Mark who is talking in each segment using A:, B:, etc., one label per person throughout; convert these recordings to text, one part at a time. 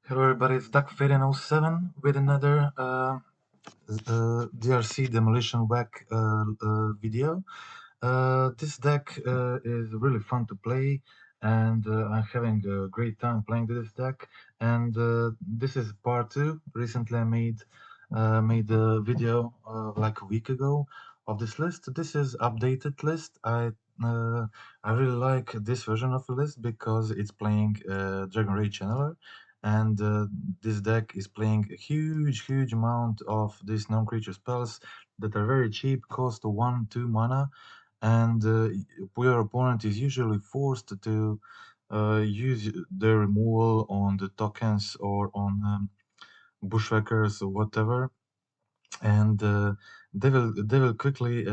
A: Hello everybody, it's DuckFaden07 with another DRC Demolition Whack video. This deck is really fun to play, and I'm having a great time playing this deck. And this is part 2. Recently I made a video like a week ago of this list. This is updated list. Uh, I really like this version of the list because it's playing Dragon Ray Channeler, and this deck is playing a huge amount of these non-creature spells that are very cheap, cost 1-2 mana, and your opponent is usually forced to use the removal on the tokens or on bushwhackers or whatever, and they will quickly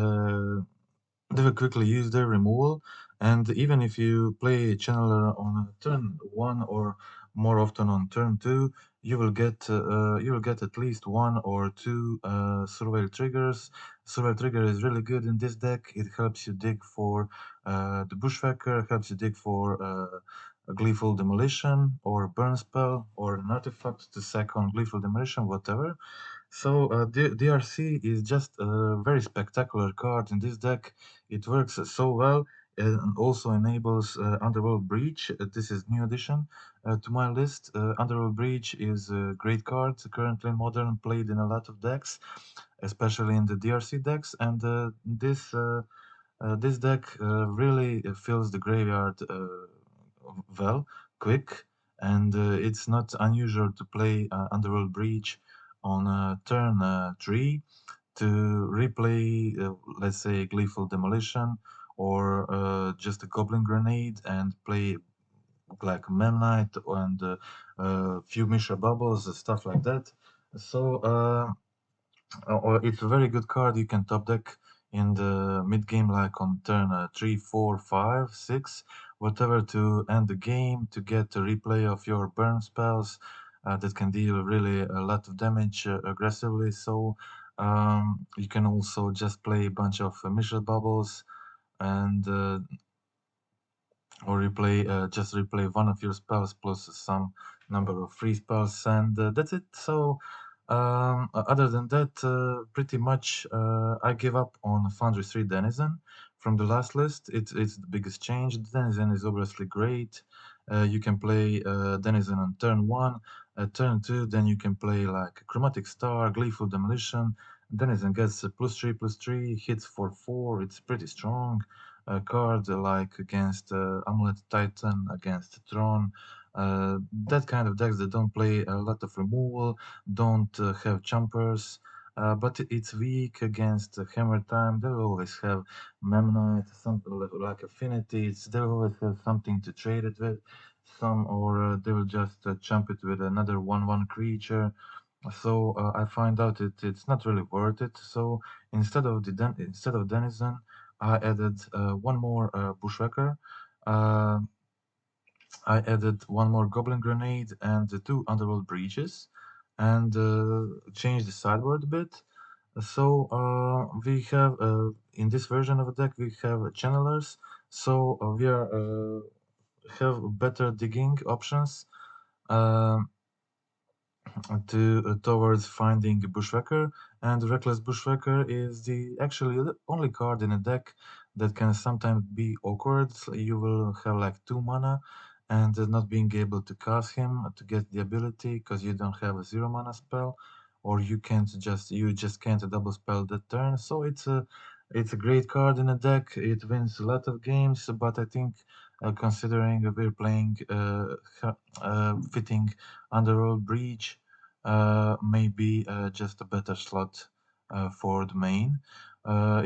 A: use their removal. And even if you play Channeler on turn 1 or more often on turn 2, you will get at least 1 or 2 Surveil triggers. Surveil trigger is really good in this deck. It helps you dig for the Bushwhacker, helps you dig for a Gleeful Demolition or a Burn Spell or an artifact to sack on Gleeful Demolition, whatever. So DRC is just a very spectacular card in this deck. It works so well and also enables Underworld Breach. This is new addition to my list. Underworld Breach is a great card, currently modern, played in a lot of decks, especially in the DRC decks. And this deck really fills the graveyard well, quick, and it's not unusual to play Underworld Breach on turn 3 to replay, let's say, Gleeful Demolition or just a Goblin Grenade and play like Memnite and a few Mishra Bubbles, stuff like that. So it's a very good card. You can top deck in the mid game, like on turn 3, 4, 5, 6, whatever, to end the game, to get a replay of your burn spells that can deal really a lot of damage aggressively. So you can also just play a bunch of Mishra Bubbles and or just replay one of your spells plus some number of free spells, and that's it. So other than that, pretty much I give up on Foundry 3 Denizen from the last list. It's the biggest change. Denizen is obviously great. You can play Denizen on turn 1, turn 2, then you can play like Chromatic Star, Gleeful Demolition. Denizen gets +3/+3, hits for 4, it's pretty strong card, like against Amulet Titan, against Tron. That kind of decks that don't play a lot of removal, don't have jumpers, but it's weak against Hammer Time. They will always have Memnite, something like Affinities. They will always have something to trade it with. Or they will just jump it with another 1/1 creature. So I find out it's not really worth it. So instead of Denizen, I added one more Bushwhacker. Uh, I added one more Goblin Grenade and 2 Underworld Breaches, and changed the sideboard a bit. So we have in this version of the deck we have channelers. So we are have better digging options. Um towards finding a Bushwhacker, and Reckless Bushwhacker is the actually the only card in a deck that can sometimes be awkward. So you will have like 2 mana and not being able to cast him to get the ability because you don't have a 0 mana spell, or you just can't double spell that turn. So it's a great card in a deck. It wins a lot of games, but I think considering we're playing fitting Underworld Breach, maybe just a better slot for the main.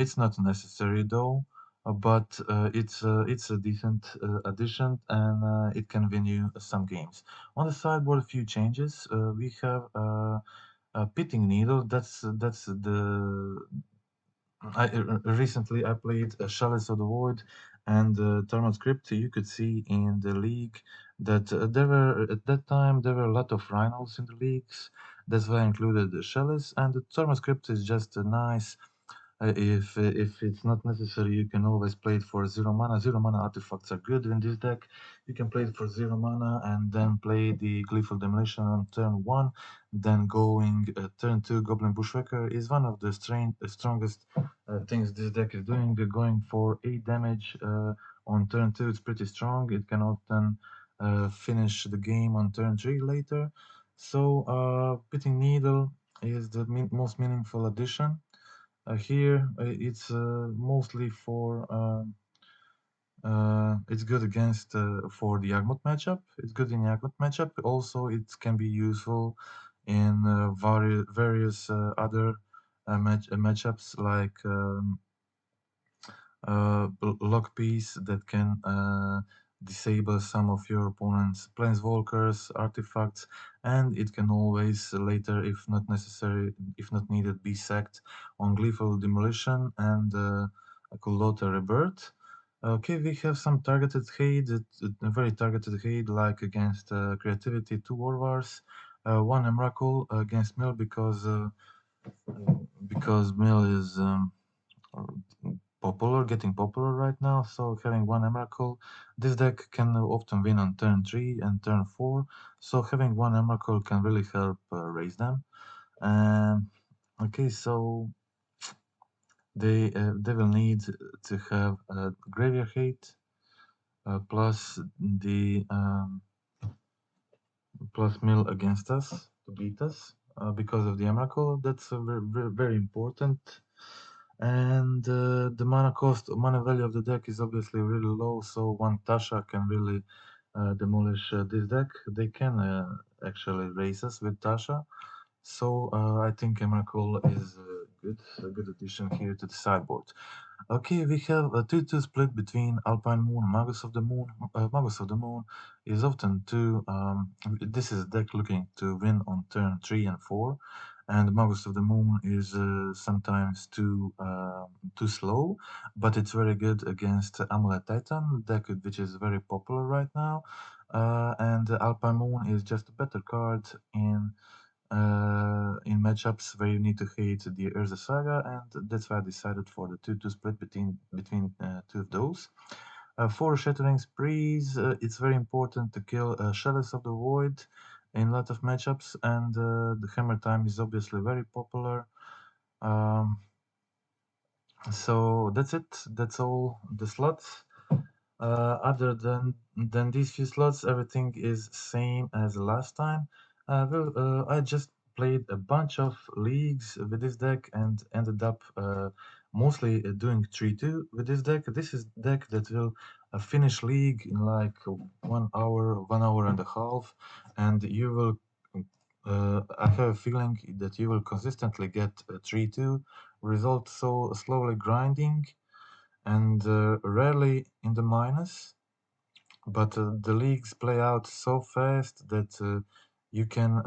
A: It's not necessary though, but it's a decent addition, and it can win you some games. On the sideboard, a few changes. We have a Pitting Needle. That's the recently I played Chalice of the Void and Thermal Script. You could see in the league that there were at that time there were a lot of rhinos in the leagues. That's why I included the Chalice, and the Thermal Script is just a nice If it's not necessary, you can always play it for 0 mana. 0 mana artifacts are good in this deck. You can play it for 0 mana and then play the Gleeful Demolition on turn 1. Then going turn 2 Goblin Bushwhacker is one of the strongest things this deck is doing. Going for 8 damage on turn 2, it's pretty strong. It can often finish the game on turn 3 later. So Pitting Needle is the most meaningful addition. Here it's mostly for it's good against for the Yagmoth matchup. It's good in Yagmoth matchup. Also, it can be useful in various other matchups like lock piece that can disable some of your opponent's planeswalkers, artifacts, and it can always later, if not necessary, if not needed, be sacked on Gleeful Demolition and Culotta Rebirth. Okay, we have some targeted hate, very targeted hate, like against Creativity, 2 Warwars, 1 Emrakul against Mill because Mill is getting popular right now. So having 1 Emrakul, this deck can often win on turn 3 and turn 4. So having 1 Emrakul can really help raise them. Okay, so they will need to have Graveyard Hate plus the plus Mill against us to beat us because of the Emrakul. That's very, very important. And the mana value of the deck is obviously really low, so 1 Tasha can really demolish this deck. They can actually raise us with Tasha. So I think Emrakul is a good addition here to the sideboard. Okay, we have a 2-2 split between Alpine Moon and Magus of the Moon. Magus of the Moon is often this is a deck looking to win on turn 3 and 4, and Magus of the Moon is sometimes too slow, but it's very good against Amulet Titan, deck which is very popular right now. And Alpine Moon is just a better card in matchups where you need to hate the Urza Saga, and that's why I decided for the 2-2 split between two of those. For Shattering Sprees, it's very important to kill Chalice of the Void in a lot of matchups, and the Hammer Time is obviously very popular. So that's it. That's all the slots. Other than these few slots, everything is same as last time. I just played a bunch of leagues with this deck and ended up mostly doing 3-2 with this deck. This is deck that will finish league in like 1 hour and a half, and you will. I have a feeling that you will consistently get a 3-2 result, so slowly grinding and rarely in the minus, but the leagues play out so fast that you can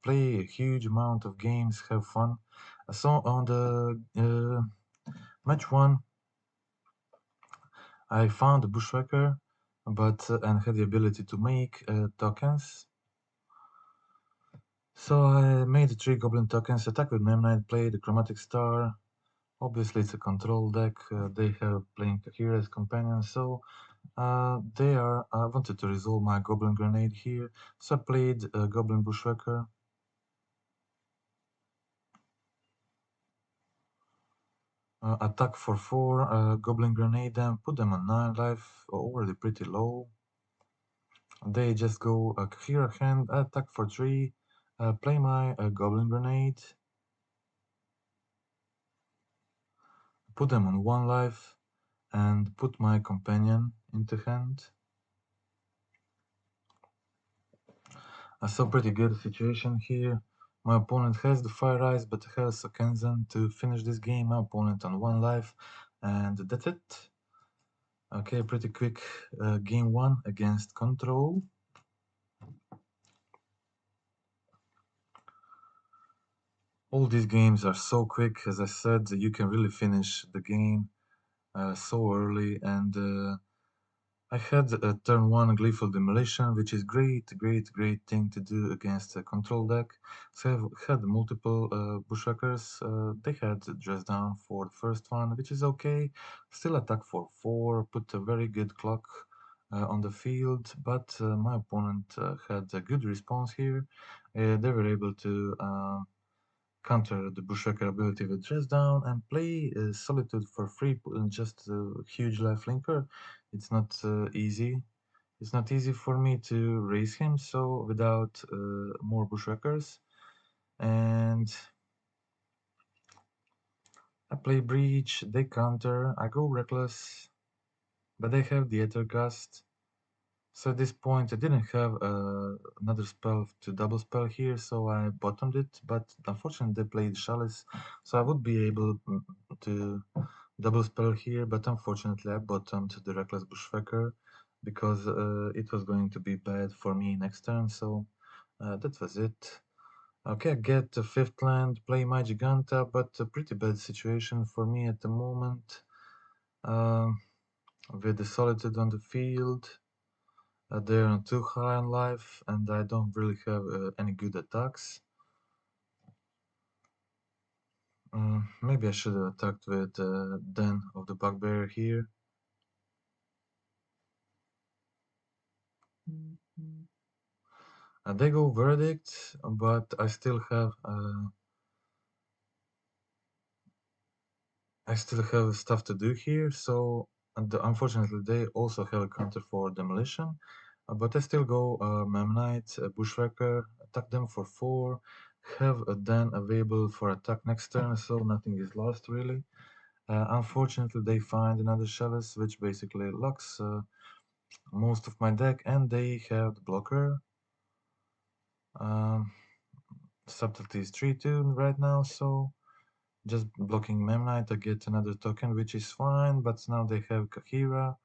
A: play a huge amount of games, have fun. So on the match 1, I found a Bushwhacker, but and had the ability to make tokens. So I made 3 Goblin tokens, attack with Memnite, play the Chromatic Star. Obviously, it's a control deck. They have playing Kahira as companion, so I wanted to resolve my Goblin Grenade here, so I played Goblin Bushwhacker. Attack for 4, Goblin Grenade them, put them on 9 life, already pretty low. They just go Kahira hand, attack for 3, play my Goblin Grenade, put them on 1 life, and put my companion into hand. I saw pretty good situation here. My opponent has the Fire Eyes, but has Kenzen to finish this game. My opponent on 1 life, and that's it. Okay, pretty quick game 1 against Control. All these games are so quick, as I said, you can really finish the game so early, and I had a turn 1 Gleeful Demolition, which is great thing to do against a control deck. So I had multiple Bushwhackers. They had dress down for the first one, which is okay. Still attack for 4, put a very good clock on the field, but my opponent had a good response here. They were able to counter the Bushwhacker ability with dress down and play Solitude for free, just a huge life linker. It's not easy. It's not easy for me to raise him, so without more Bushwhackers. And I play Breach, they counter, I go Reckless, but they have the Ether Gust. So at this point I didn't have another spell to double spell here, so I bottomed it, but unfortunately they played Chalice, so I would be able to double spell here, but unfortunately I bottomed the Reckless Bushwhacker because it was going to be bad for me next turn, so that was it. Okay, I get the 5th land, play my Giganta, but a pretty bad situation for me at the moment. With the Solitude on the field, they're on too high on life, and I don't really have any good attacks. Maybe I should have attacked with Den of the Bugbear here. They go Verdict, but I still have stuff to do here, so unfortunately they also have a counter for Demolition, but I still go Memnite, Bushwhacker, attack them for 4, have a Den available for attack next turn, so nothing is lost really. Unfortunately they find another Chalice, which basically locks most of my deck, and they have the blocker. Subtlety is 3-2 right now, so just blocking Memnite to get another token, which is fine, but now they have Kahira,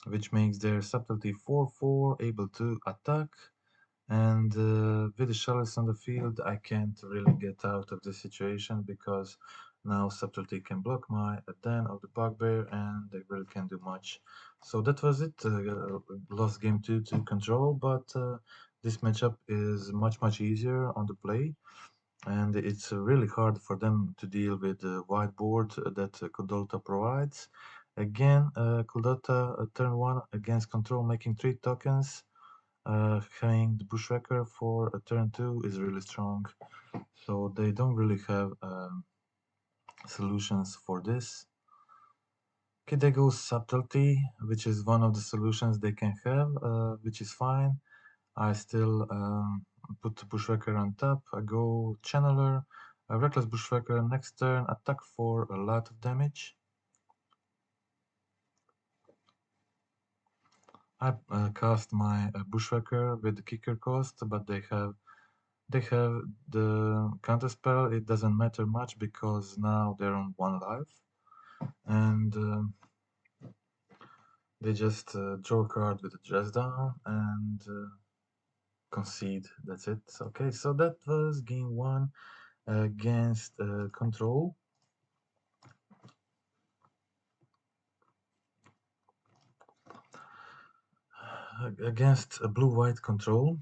A: which makes their Subtlety 4-4, able to attack, and with the Chalice on the field, I can't really get out of the situation, because now Subtlety can block my Den of the Bugbear, and they really can't do much. So that was it, lost game 2 to Control, but this matchup is much easier on the play, and it's really hard for them to deal with the white board that Kudota provides. Again, Kudota turn 1 against Control, making 3 tokens. Having the Bushwhacker for a turn 2 is really strong, so they don't really have solutions for this. Okay, they go Subtlety, which is one of the solutions they can have, which is fine. I still put the Bushwhacker on top. I go Channeler, a Reckless Bushwhacker next turn, attack for a lot of damage. I cast my Bushwhacker with the kicker cost, but they have the counterspell. It doesn't matter much because now they're on 1 life, and they just draw a card with a dress down and concede. That's it. Okay, so that was game 1 against Control. Against a blue-white Control.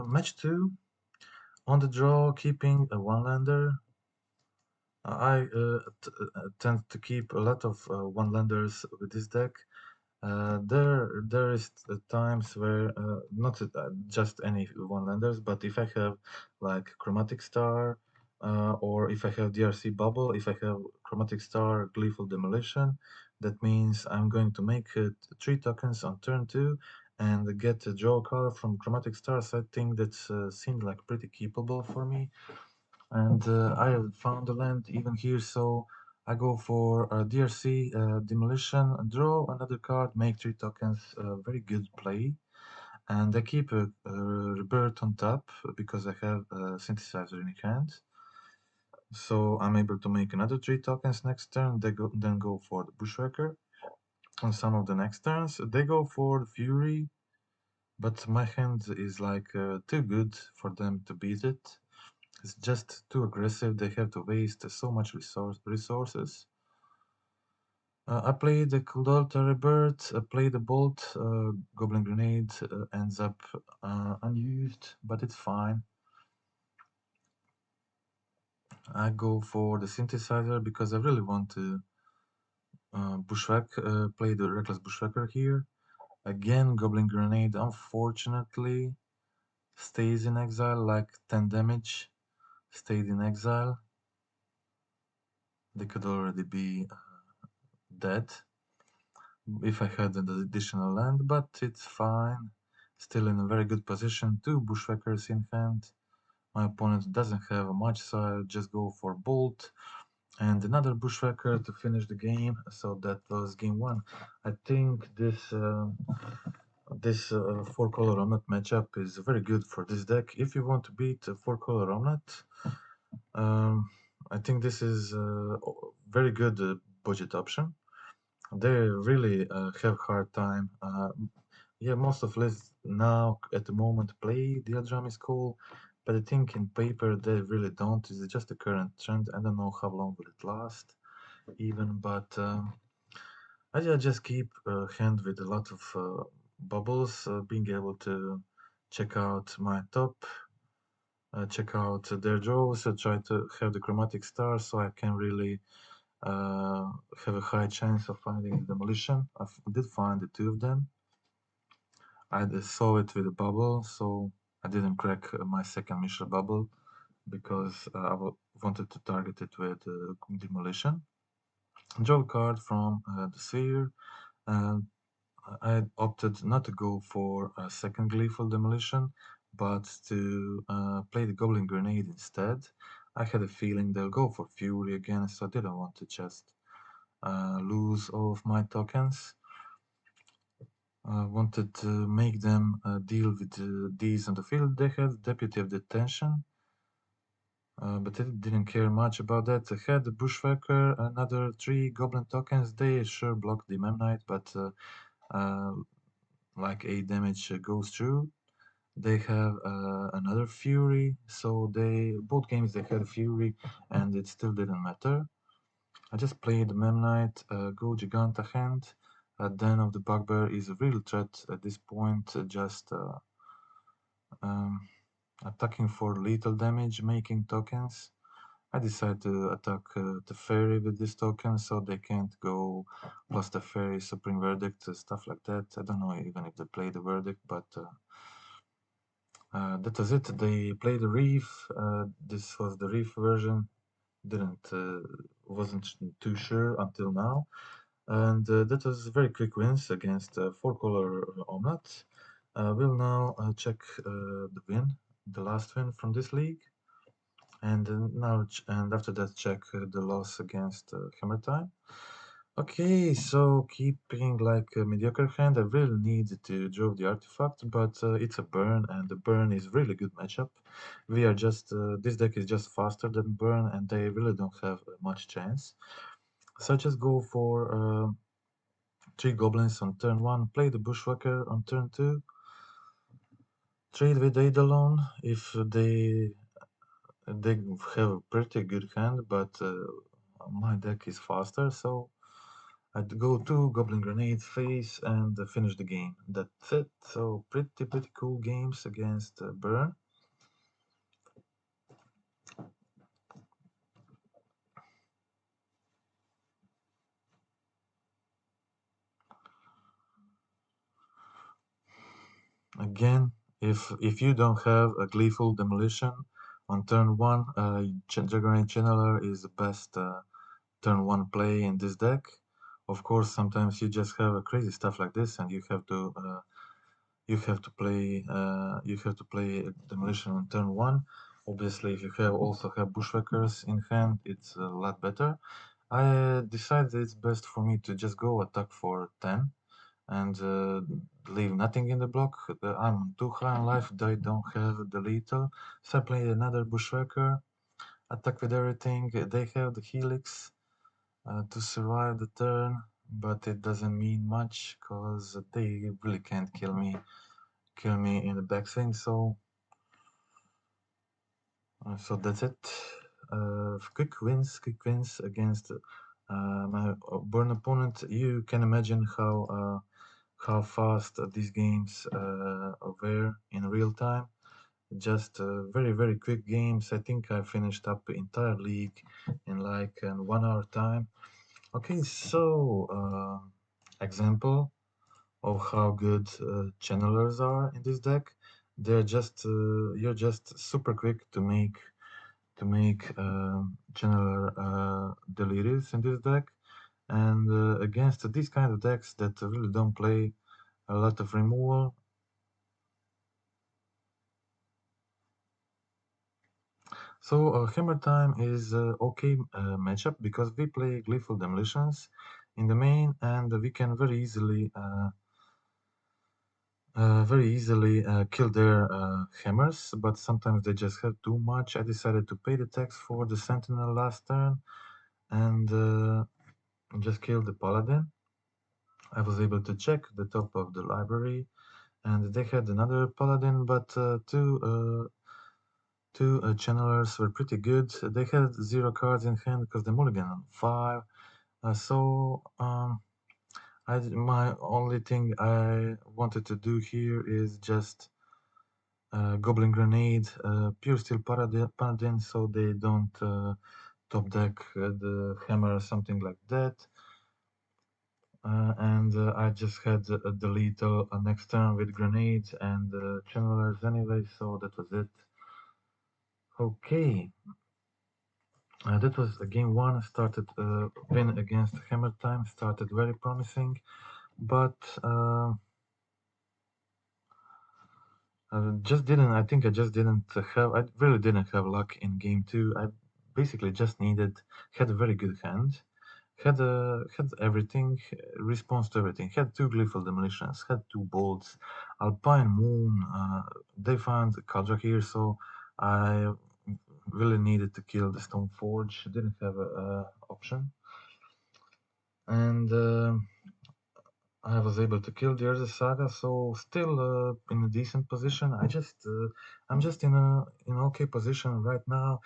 A: Match 2. On the draw, keeping a one-lander. I tend to keep a lot of one-landers with this deck. There is times where not just any one-landers, but if I have like Chromatic Star, or if I have DRC Bubble, if I have Chromatic Star, Gleeful Demolition, that means I'm going to make 3 tokens on turn 2 and get a draw card from Chromatic Stars. I think that seemed like pretty keepable for me, and I have found the land even here, so I go for DRC Demolition, draw another card, make 3 tokens, very good play. And I keep a Rebirth on top because I have a Synthesizer in hand. So I'm able to make another 3 tokens next turn. They then go for the Bushwhacker. On some of the next turns, they go for the Fury, but my hand is like too good for them to beat it. It's just too aggressive. They have to waste so much resources. I played the Kuldalta Rebirth, I played the Bolt, Goblin Grenade ends up unused, but it's fine. I go for the Synthesizer because I really want to play the Reckless Bushwhacker here. Again, Goblin Grenade, unfortunately, stays in exile, like 10 damage, stayed in exile. They could already be dead if I had an additional land, but it's fine. Still in a very good position, 2 Bushwhackers in hand. My opponent doesn't have much, so I just go for Bolt and another Bushwhacker to finish the game. So that was game 1. I think this 4-color Omnat matchup is very good for this deck. If you want to beat a 4-color Omnat, I think this is a very good budget option. They really have hard time. Yeah, most of lists now at the moment play the drum is cool, but I think in paper they really don't. It's just the current trend. I don't know how long will it last, even, but I just keep a hand with a lot of bubbles, being able to check out my top, check out their draws, try to have the chromatic stars so I can really have a high chance of finding demolition. I did find the 2 of them. I saw it with a bubble, so I didn't crack my second Mishra bubble because I wanted to target it with demolition. Draw a card from the sphere, and I opted not to go for a second gleeful demolition, but to play the Goblin Grenade instead. I had a feeling they'll go for Fury again, so I didn't want to just lose all of my tokens. I wanted to make them deal with these on the field. They had Deputy of Detention, but I didn't care much about that. I had the Bushwhacker, another 3 Goblin tokens. They sure blocked the Memnite, but like 8 damage goes through. They have another Fury, so both games they had Fury, and it still didn't matter. I just played Memnite, go Giganta hand. Den of the Bugbear is a real threat at this point, just um, attacking for lethal damage, making tokens. I decided to attack the Fairy with this token so they can't go plus the Fairy, Supreme Verdict, stuff like that. I don't know even if they play the Verdict, but that was it. They played the Reef. This was the Reef version. Wasn't too sure until now. And that was very quick wins against 4-color Omnat. We'll now check the win, the last win from this league, and and after that check the loss against Hammer Time. Okay, so keeping like a mediocre hand, I really need to draw the artifact, but it's a burn, and the burn is really good matchup. We are just this deck is just faster than burn, and they really don't have much chance. So I just go for 3 goblins on turn 1, play the Bushwhacker on turn 2, trade with Eidolon if they have a pretty good hand, but my deck is faster, so I'd go to Goblin Grenade face and finish the game. That's it. So pretty cool games against Burn. Again, if you don't have a Gleeful Demolition on turn 1, Juggernaut Channeler is the best turn 1 play in this deck. Of course, sometimes you just have crazy stuff like this, and you have to play demolition on turn 1. Obviously, if you also have Bushwhackers in hand, it's a lot better. I decided it's best for me to just go attack for 10 and leave nothing in the block. I'm too high on life, I don't have the lethal, so I play another Bushwhacker, attack with everything. They have the Helix to survive the turn, but it doesn't mean much because they really can't kill me in the backswing. So that's it. Quick wins against my born opponent. You can imagine how fast these games were in real time. Just very very quick games. I think I finished up the entire league in like 1 hour time. Okay, so example of how good channelers are in this deck. They're just you're just super quick to make channeler deleted in this deck, and against these kind of decks that really don't play a lot of removal. So Hammer Time is okay matchup because we play Gleeful Demolitions in the main, and we can very easily kill their hammers, but sometimes they just have too much. I decided to pay the tax for the Sentinel last turn and just kill the Paladin. I was able to check the top of the library, and they had another Paladin, but two channelers were pretty good. They had 0 cards in hand because they mulligan on 5. My only thing I wanted to do here is just Goblin Grenade, Pure Steel Paladin, so they don't top deck the hammer or something like that. And I just had the lethal next turn with grenades and channelers anyway, so that was it. Okay, that was game 1. Started win against Hammer Time, started very promising, but I think I just didn't have, I really didn't have luck in game 2. I basically just had a very good hand, had everything, response to everything, had 2 Gleeful Demolitions, had 2 bolts, Alpine Moon, they found Kadra here, so I really needed to kill the Stone Forge, didn't have a option. And I was able to kill the other saga, so still in a decent position. I'm just in an okay position right now,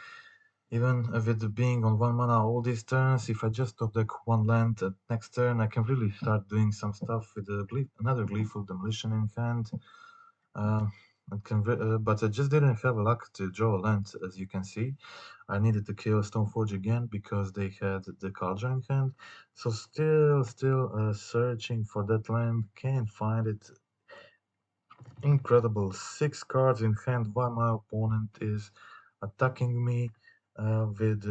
A: even with being on 1 mana all these turns. If I just top deck 1 land next turn, I can really start doing some stuff with another Gleeful Demolition in hand. But I just didn't have luck to draw a land, as you can see. I needed to kill Stoneforge again because they had the Cauldron in hand. So still searching for that land, can't find it. Incredible, 6 cards in hand while my opponent is attacking me with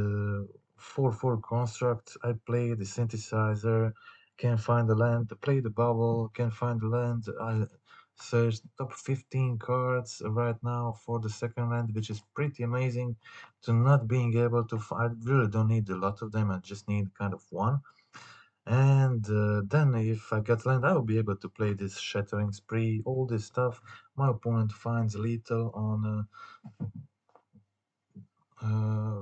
A: 4/4 construct. I play the synthesizer, can't find the land, play the bubble, can't find the land. I searched top 15 cards right now for the second land, which is pretty amazing to not being able to find. I really don't need a lot of them, I just need kind of one. And then if I get land, I will be able to play this Shattering Spree, all this stuff. My opponent finds lethal on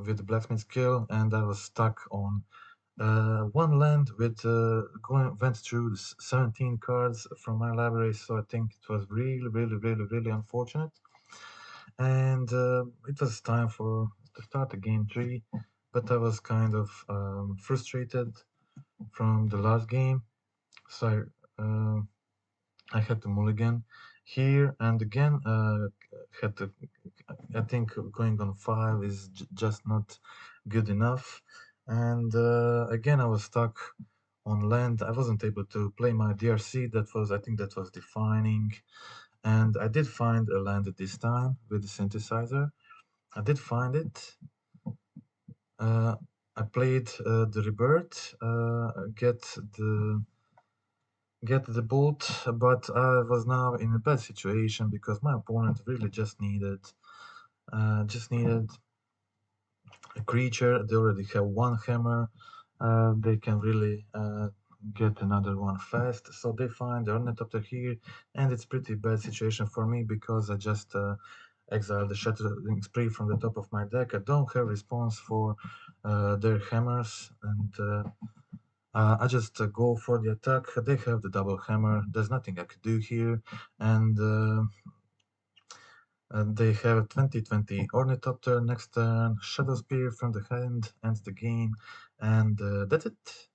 A: with the Blacksmith skill, and I was stuck on one land with went through 17 cards from my library, so I think it was really unfortunate. And it was time to start the game 3, but I was kind of frustrated from the last game, so I had to mulligan here, and again had to. I think going on 5 is just not good enough, and again I was stuck on land. I wasn't able to play my DRC. I think that was defining, and I did find a land this time with the synthesizer. I did find it. I played the rebirth, get the bolt, but I was now in a bad situation because my opponent really just needed a creature. They already have 1 hammer. They can really get another one fast. So they find the Ornithopter here, and it's pretty bad situation for me because I just exiled the Shattering Spree from the top of my deck. I don't have response for their hammers, and I just go for the attack. They have the double hammer. There's nothing I could do here, and They have a 2020 Ornithopter next turn, Shadow Spear from the hand, ends the game, and that's it.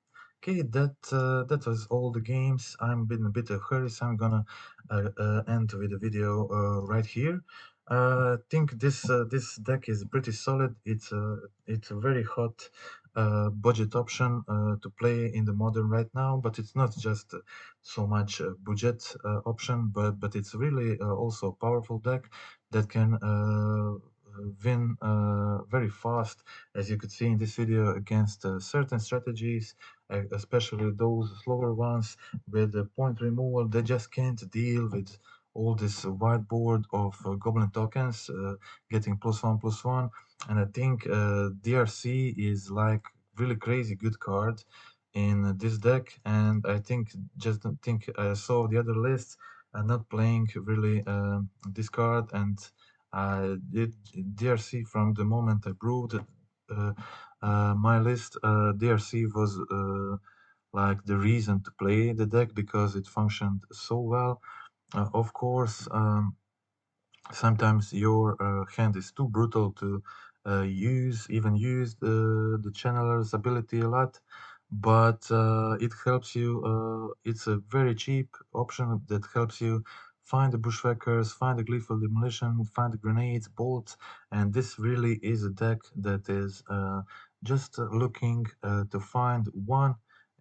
A: Okay, that was all the games. I'm in a bit of hurry, so I'm gonna end with the video right here. I think this deck is pretty solid. It's a very hot budget option to play in the modern right now, but it's not just so much budget option, but it's really also a powerful deck that can win very fast, as you could see in this video, against certain strategies, especially those slower ones with the point removal. They just can't deal with all this whiteboard of goblin tokens getting +1/+1. And I think DRC is like really crazy good card in this deck. And I think just don't think I saw the other lists and not playing really this card, and I did DRC from the moment I brewed my list. DRC was like the reason to play the deck because it functioned so well. Of course, sometimes your hand is too brutal to use the channeler's ability a lot, but it helps you. It's a very cheap option that helps you find the bushwhackers, find the gleeful demolition, find the grenades, bolts, and this really is a deck that is just looking to find one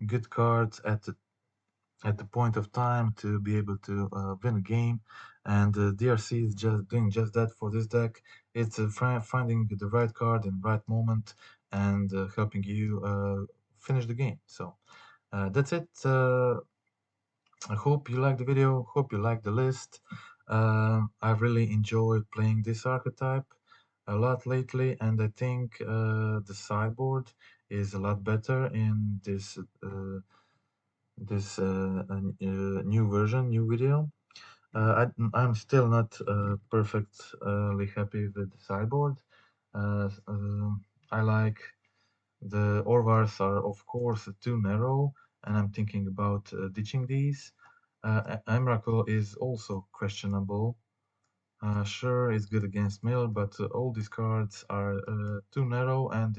A: good card at the point of time to be able to win a game, and DRC is just doing just that for this deck. It's finding the right card in the right moment and helping you finish the game. So that's it. I hope you like the video, hope you like the list. I really enjoy playing this archetype a lot lately, and I think the sideboard is a lot better in this new version, new video. I'm still not perfectly happy with the sideboard. I like the Orvars are of course too narrow, and I'm thinking about ditching these. Emrakul is also questionable. Sure, it's good against mill, but all these cards are too narrow, and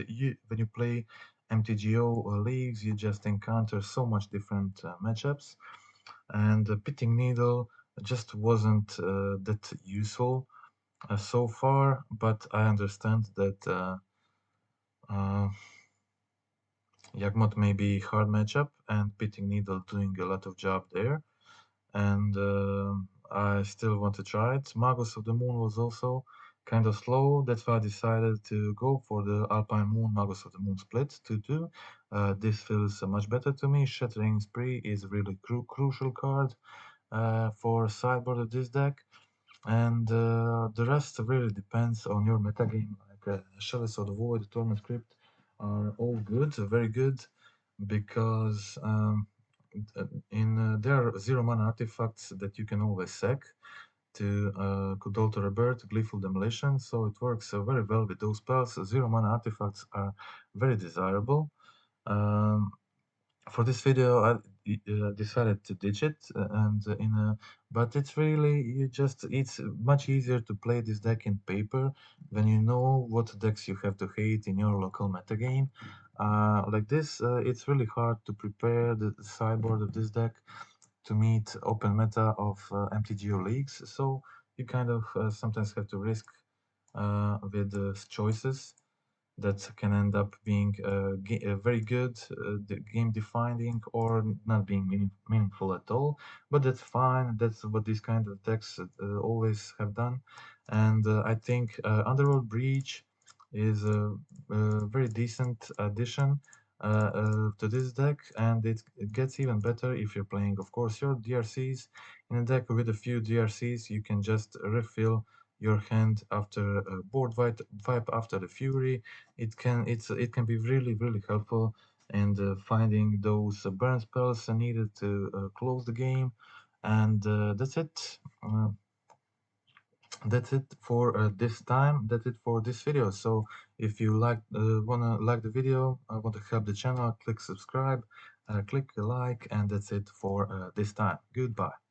A: when you play MTGO leagues, you just encounter so much different matchups, and the pitting needle just wasn't that useful so far, but I understand that uh, Yagmoth may be hard matchup and pitting needle doing a lot of job there, and I still want to try it. Magus of the Moon was also kind of slow. That's why I decided to go for the Alpine Moon Magus of the Moon split 2/2. This feels much better to me. Shattering Spree is a really crucial card for sideboard of this deck, and the rest really depends on your metagame. Like Chalice of the Void, Torment Crypt are all good, very good, because there are 0-mana artifacts that you can always sack to could alter rebirth, gleeful demolition, so it works very well with those spells. 0-mana artifacts are very desirable. Um, for this video, I decided to ditch it, but it's really it's much easier to play this deck in paper when you know what decks you have to hate in your local metagame. Like this, it's really hard to prepare the sideboard of this deck to meet open meta of MTGO leagues, so you kind of sometimes have to risk with choices that can end up being very good, game defining, or not being meaningful at all. But that's fine. That's what these kind of decks always have done. And I think Underworld Breach is a very decent addition to this deck, and it gets even better if you're playing, of course, your DRCs. In a deck with a few DRCs, you can just refill your hand after a board wipe after the Fury. It can be really helpful in finding those burn spells needed to close the game, and that's it for this time. That's it for this video. So if you wanna like the video, want to help the channel, click subscribe, click like, and that's it for this time. Goodbye.